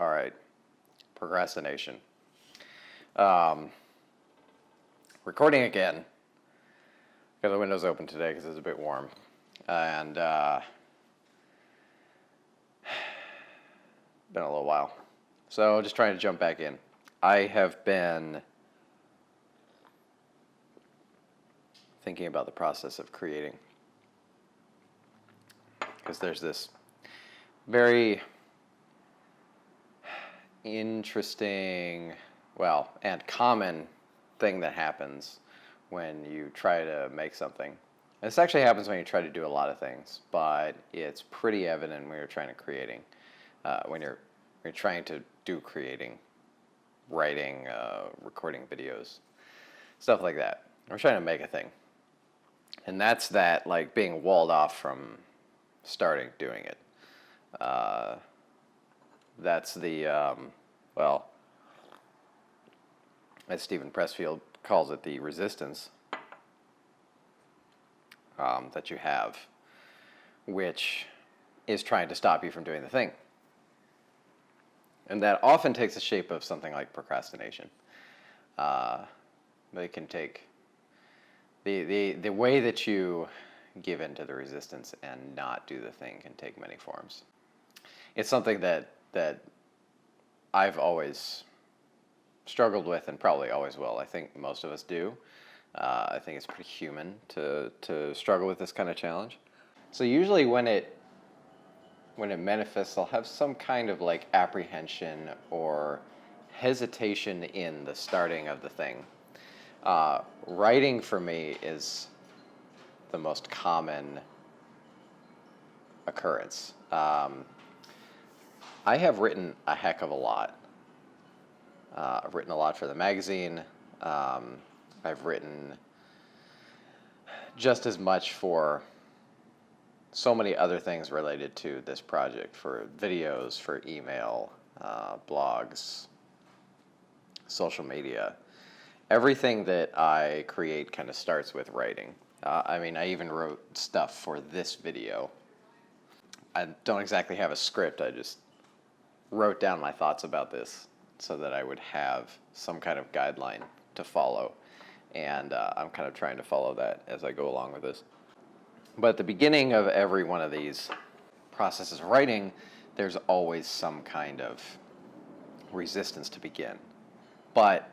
All right, procrastination. Um, Recording again. Got the windows open today because it's a bit warm, and been a little while. So just trying to jump back in. I have been thinking about the process of creating, because there's this very interesting, and common thing that happens when you try to make something. And this actually happens when you try to do a lot of things, but it's pretty evident when you're trying to creating, when you're trying to do creating, writing, recording videos, stuff like that. We're trying to make a thing, and that's that, like, being walled off from starting doing it. That's the as Stephen Pressfield calls it, the resistance that you have, which is trying to stop you from doing the thing. And that often takes the shape of something like procrastination. It can take the way that you give in to the resistance and not do the thing can take many forms. It's something that I've always struggled with and probably always will. I think most of us do. I think it's pretty human to struggle with this kind of challenge. So usually when it manifests, I'll have some kind of like apprehension or hesitation in the starting of the thing. Writing for me is the most common occurrence. I have written a heck of a lot. I've written a lot for the magazine. I've written just as much for so many other things related to this project, for videos, for email, blogs, social media. Everything that I create kind of starts with writing. I even wrote stuff for this video. I don't exactly have a script. I just wrote down my thoughts about this so that I would have some kind of guideline to follow. And I'm kind of trying to follow that as I go along with this. But at the beginning of every one of these processes of writing, there's always some kind of resistance to begin. But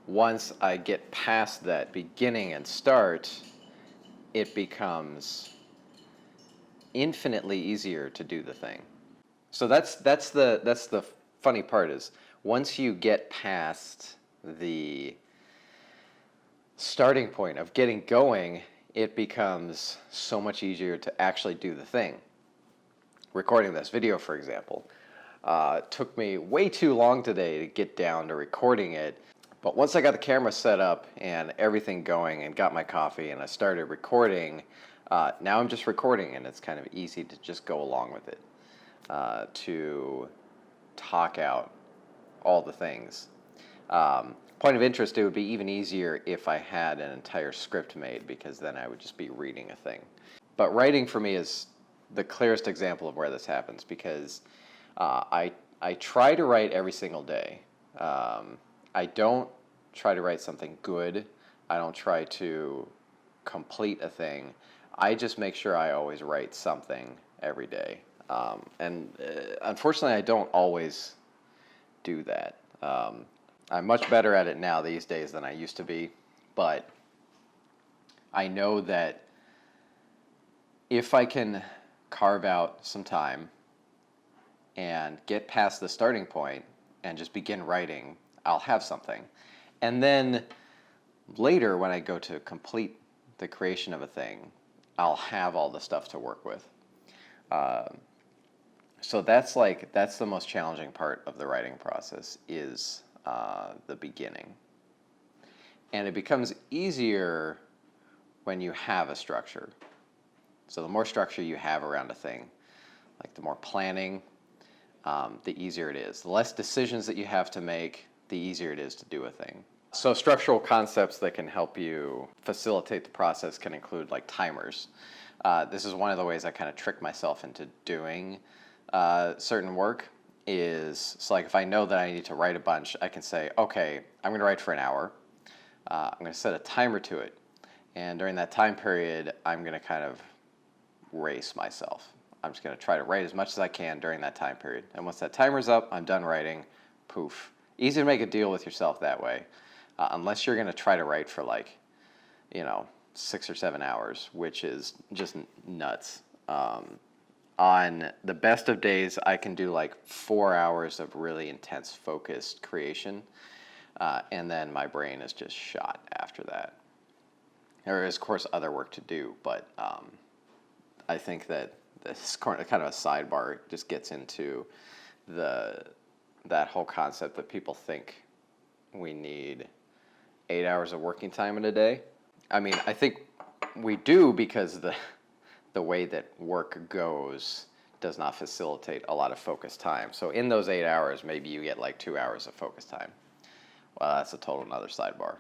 once I get past that beginning and start, it becomes infinitely easier to do the thing. So that's the funny part, is once you get past the starting point of getting going, it becomes so much easier to actually do the thing. Recording this video, for example, took me way too long today to get down to recording it. But once I got the camera set up and everything going and got my coffee and I started recording, now I'm just recording, and it's kind of easy to just go along with it, to talk out all the things. Point of interest, it would be even easier if I had an entire script made, because then I would just be reading a thing. But writing for me is the clearest example of where this happens, because I try to write every single day. I don't try to write something good. I don't try to complete a thing. I just make sure I always write something every day. Unfortunately, I don't always do that. I'm much better at it now these days than I used to be, but I know that if I can carve out some time and get past the starting point and just begin writing, I'll have something. And then later, when I go to complete the creation of a thing, I'll have all the stuff to work with. So that's the most challenging part of the writing process, is the beginning. And it becomes easier when you have a structure. So the more structure you have around a thing, like the more planning, the easier it is. The less decisions that you have to make, the easier it is to do a thing. So structural concepts that can help you facilitate the process can include like timers. This is one of the ways I kind of trick myself into doing certain work, is, so like if I know that I need to write a bunch, I can say, okay, I'm going to write for an hour. I'm going to set a timer to it. And during that time period, I'm going to kind of race myself. I'm just going to try to write as much as I can during that time period. And once that timer's up, I'm done writing. Poof. Easy to make a deal with yourself that way. Unless you're going to try to write for like, 6 or 7 hours, which is just nuts. On the best of days, I can do like 4 hours of really intense, focused creation. And then my brain is just shot after that. There is, of course, other work to do, but I think that this kind of a sidebar just gets into that whole concept that people think we need 8 hours of working time in a day. I mean, I think we do because the way that work goes does not facilitate a lot of focus time. So in those 8 hours, maybe you get like 2 hours of focus time. Well, that's a total another sidebar.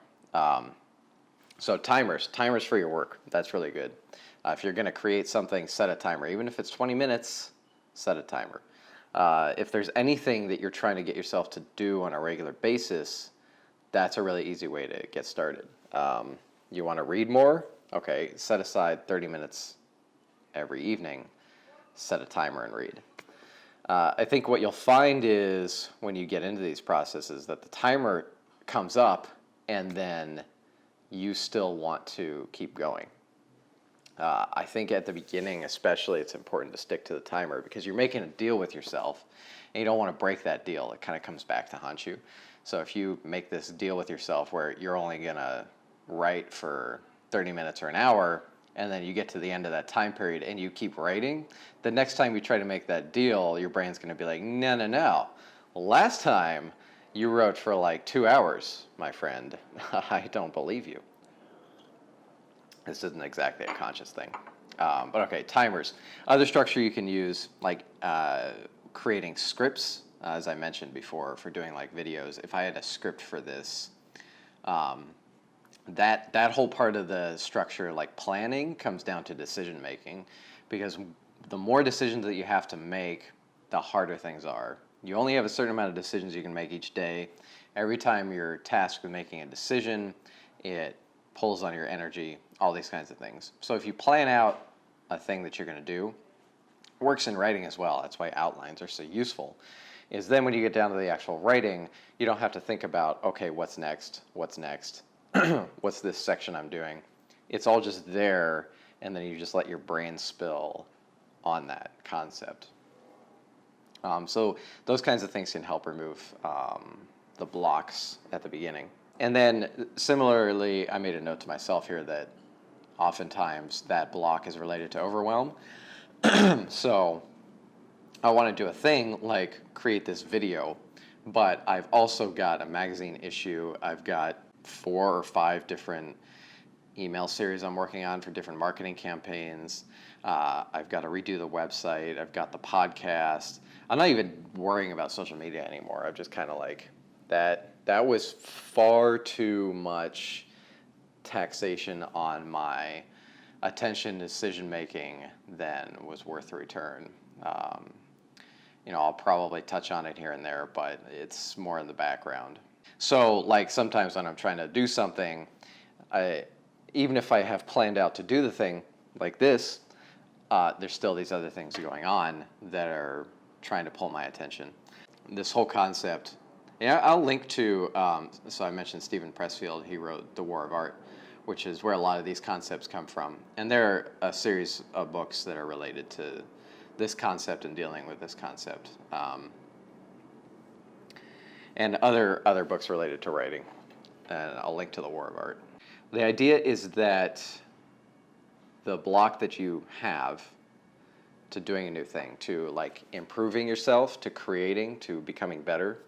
So timers for your work. That's really good. If you're going to create something, set a timer. Even if it's 20 minutes, set a timer. If there's anything that you're trying to get yourself to do on a regular basis, that's a really easy way to get started. You want to read more? Okay, set aside 30 minutes every evening. Set a timer and read. I think what you'll find is when you get into these processes that the timer comes up and then you still want to keep going. I think at the beginning especially it's important to stick to the timer because you're making a deal with yourself and you don't want to break that deal. It kind of comes back to haunt you. So if you make this deal with yourself where you're only going to write for 30 minutes or an hour and then you get to the end of that time period and you keep writing, the next time you try to make that deal, your brain's going to be like, no. Last time you wrote for like 2 hours, my friend. I don't believe you. This isn't exactly a conscious thing. But okay, timers. Other structure you can use, like creating scripts, as I mentioned before, for doing like videos. If I had a script for this, that whole part of the structure, like planning, comes down to decision making, because the more decisions that you have to make, the harder things are. You only have a certain amount of decisions you can make each day. Every time you're tasked with making a decision, it pulls on your energy, all these kinds of things. So if you plan out a thing that you're going to do, it works in writing as well. That's why outlines are so useful. Is then when you get down to the actual writing, you don't have to think about, okay, what's next? What's this section I'm doing? It's all just there, and then you just let your brain spill on that concept. So those kinds of things can help remove the blocks at the beginning. And then similarly, I made a note to myself here that oftentimes that block is related to overwhelm. So I want to do a thing like create this video, but I've also got a magazine issue. I've got 4 or 5 different email series I'm working on for different marketing campaigns. I've got to redo the website. I've got the podcast. I'm not even worrying about social media anymore. I'm just kind of like, that was far too much taxation on my attention decision making than was worth the return. I'll probably touch on it here and there, but it's more in the background. So like sometimes when I'm trying to do something, even if I have planned out to do the thing like this, there's still these other things going on that are trying to pull my attention. This whole concept, I'll link to, so I mentioned Stephen Pressfield. He wrote The War of Art, which is where a lot of these concepts come from. And there are a series of books that are related to this concept and dealing with this concept. And other books related to writing. And I'll link to The War of Art. The idea is that the block that you have to doing a new thing, to like improving yourself, to creating, to becoming better,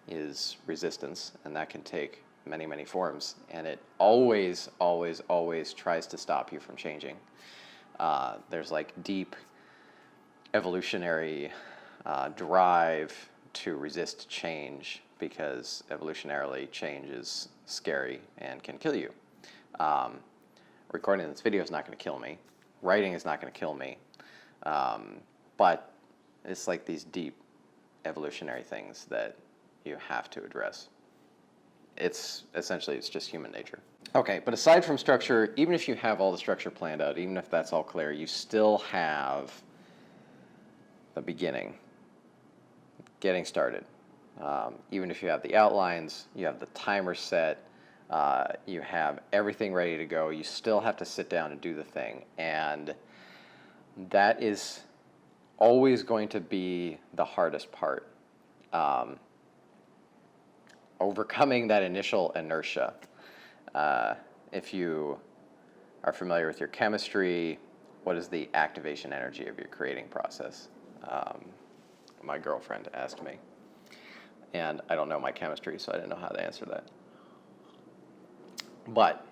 is resistance, and that can take many, many forms. And it always, always, always tries to stop you from changing. There's like deep evolutionary drive to resist change, because evolutionarily change is scary and can kill you. Recording this video is not going to kill me. Writing is not going to kill me. But it's like these deep evolutionary things that you have to address. It's just human nature. Okay, but aside from structure, even if you have all the structure planned out, even if that's all clear, you still have the beginning, getting started. Even if you have the outlines, you have the timer set, you have everything ready to go, you still have to sit down and do the thing. And that is always going to be the hardest part. Overcoming that initial inertia. If you are familiar with your chemistry, what is the activation energy of your creating process? My girlfriend asked me, and I don't know my chemistry, so I didn't know how to answer that. But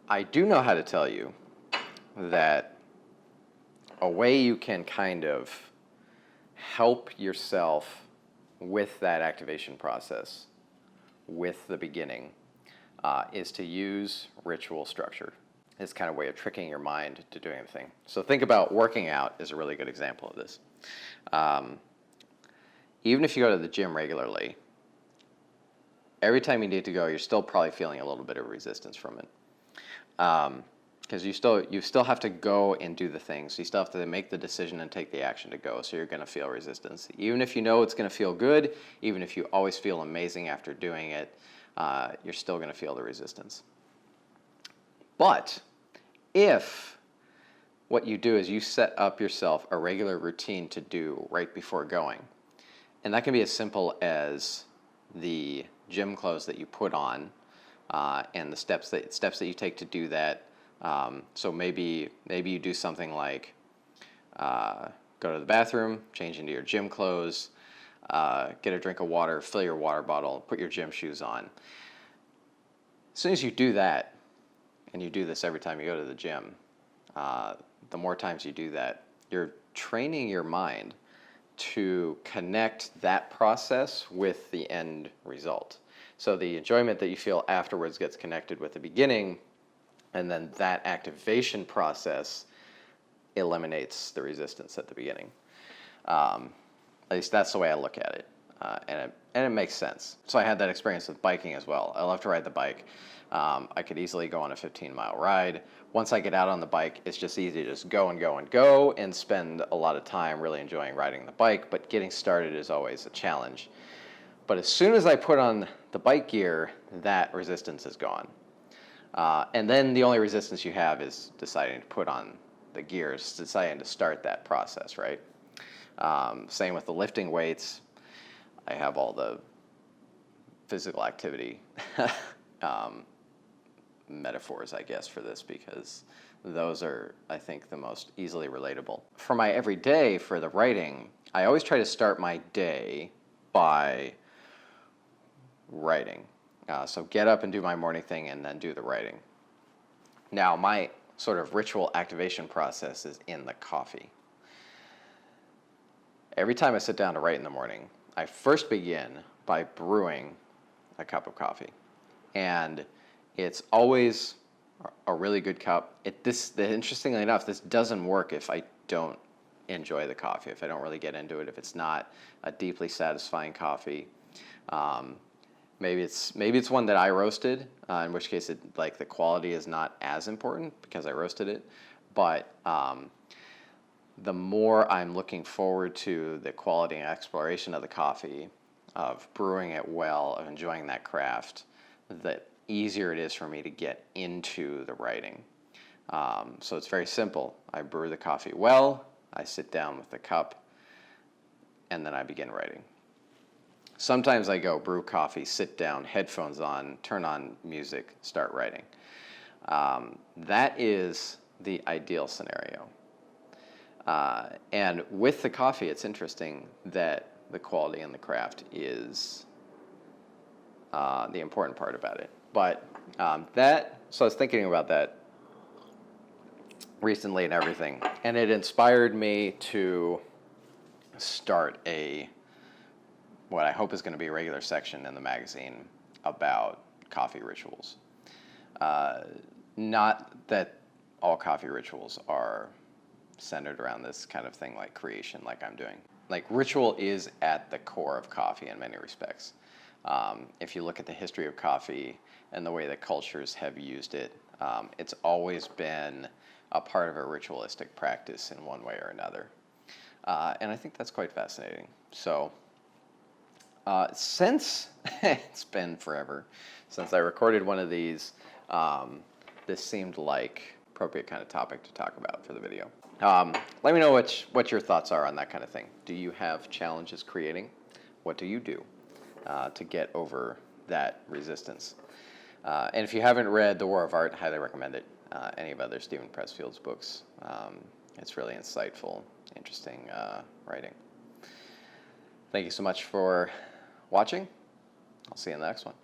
I do know how to tell you that a way you can kind of help yourself with that activation process, with the beginning, is to use ritual structure. It's kind of a way of tricking your mind to doing anything. So think about working out is a really good example of this. Even if you go to the gym regularly, every time you need to go, you're still probably feeling a little bit of resistance from it. Because you still have to go and do the things. You still have to make the decision and take the action to go, so you're going to feel resistance. Even if you know it's going to feel good, even if you always feel amazing after doing it, you're still going to feel the resistance. But if what you do is you set up yourself a regular routine to do right before going, and that can be as simple as the gym clothes that you put on, and the steps that you take to do that. So maybe you do something like go to the bathroom, change into your gym clothes, get a drink of water, fill your water bottle, put your gym shoes on. As soon as you do that, and you do this every time you go to the gym, the more times you do that, you're training your mind to connect that process with the end result. So the enjoyment that you feel afterwards gets connected with the beginning, and then that activation process eliminates the resistance at the beginning. At least that's the way I look at it, and it makes sense. So I had that experience with biking as well. I love to ride the bike. I could easily go on a 15-mile ride. Once I get out on the bike, it's just easy to just go and go and go and spend a lot of time really enjoying riding the bike, but getting started is always a challenge. But as soon as I put on the bike gear, that resistance is gone. And then the only resistance you have is deciding to put on the gears, deciding to start that process, right? Same with the lifting weights. I have all the physical activity metaphors, I guess, for this, because those are, I think, the most easily relatable. For my everyday, for the writing, I always try to start my day by writing. So get up and do my morning thing and then do the writing. Now, my sort of ritual activation process is in the coffee. Every time I sit down to write in the morning, I first begin by brewing a cup of coffee. And it's always a really good cup. Interestingly enough, this doesn't work if I don't enjoy the coffee, if I don't really get into it, if it's not a deeply satisfying coffee. Maybe it's one that I roasted, in which case the quality is not as important because I roasted it. But the more I'm looking forward to the quality and exploration of the coffee, of brewing it well, of enjoying that craft, the easier it is for me to get into the writing. So it's very simple. I brew the coffee well, I sit down with the cup, and then I begin writing. Sometimes I go brew coffee, sit down, headphones on, turn on music, start writing. That is the ideal scenario. And with the coffee, it's interesting that the quality and the craft is the important part about it. But so I was thinking about that recently and everything, and it inspired me to start what I hope is going to be a regular section in the magazine about coffee rituals. Not that all coffee rituals are centered around this kind of thing like creation, like I'm doing. like ritual is at the core of coffee in many respects. If you look at the history of coffee and the way that cultures have used it, it's always been a part of a ritualistic practice in one way or another. And I think that's quite fascinating. So, since it's been forever since I recorded one of these, this seemed like appropriate kind of topic to talk about for the video. Let me know what your thoughts are on that kind of thing. Do you have challenges creating? What do you do to get over that resistance? And if you haven't read The War of Art, highly recommend it. Any of other Stephen Pressfield's books. It's really insightful, interesting writing. Thank you so much for watching. I'll see you in the next one.